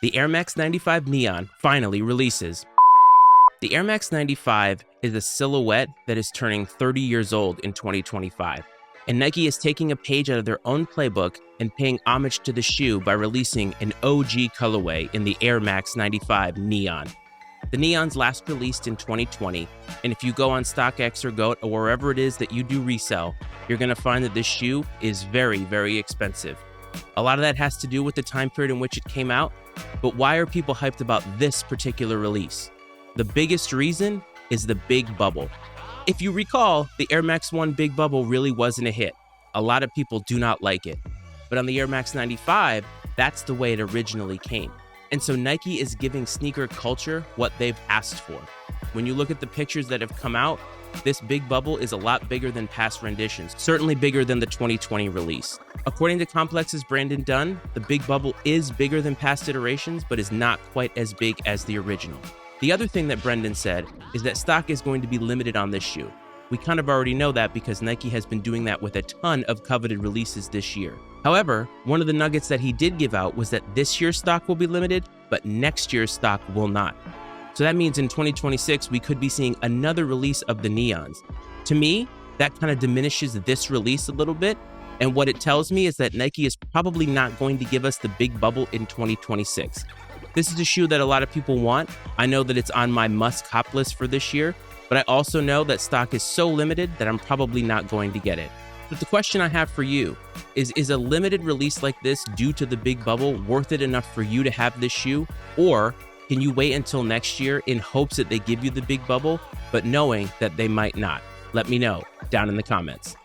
The Air Max 95 Neon finally releases. The Air Max 95 is a silhouette that is turning 30 years old in 2025, and Nike is taking a page out of their own playbook and paying homage to the shoe by releasing an OG colorway in the Air Max 95 Neon. The Neon's last released in 2020, and if you go on StockX or GOAT or wherever it is that you do resell, you're going to find that this shoe is very, very expensive. A lot of that has to do with the time period in which it came out, but why are people hyped about this particular release? The biggest reason is the Big Bubble. If you recall, the Air Max 1 Big Bubble really wasn't a hit. A lot of people do not like it. But on the Air Max 95, that's the way it originally came. And so Nike is giving sneaker culture what they've asked for. When you look at the pictures that have come out, this Big Bubble is a lot bigger than past renditions, certainly bigger than the 2020 release. According to Complex's Brandon Dunn, the Big Bubble is bigger than past iterations, but is not quite as big as the original. The other thing that Brendan said is that stock is going to be limited on this shoe. We kind of already know that because Nike has been doing that with a ton of coveted releases this year. However, one of the nuggets that he did give out was that this year's stock will be limited, but next year's stock will not. So that means in 2026, we could be seeing another release of the Neons. To me, that kind of diminishes this release a little bit. And what it tells me is that Nike is probably not going to give us the Big Bubble in 2026. This is a shoe that a lot of people want. I know that it's on my must-cop list for this year, but I also know that stock is so limited that I'm probably not going to get it. But the question I have for you is a limited release like this due to the Big Bubble worth it enough for you to have this shoe? Or can you wait until next year in hopes that they give you the Big Bubble, but knowing that they might not? Let me know down in the comments.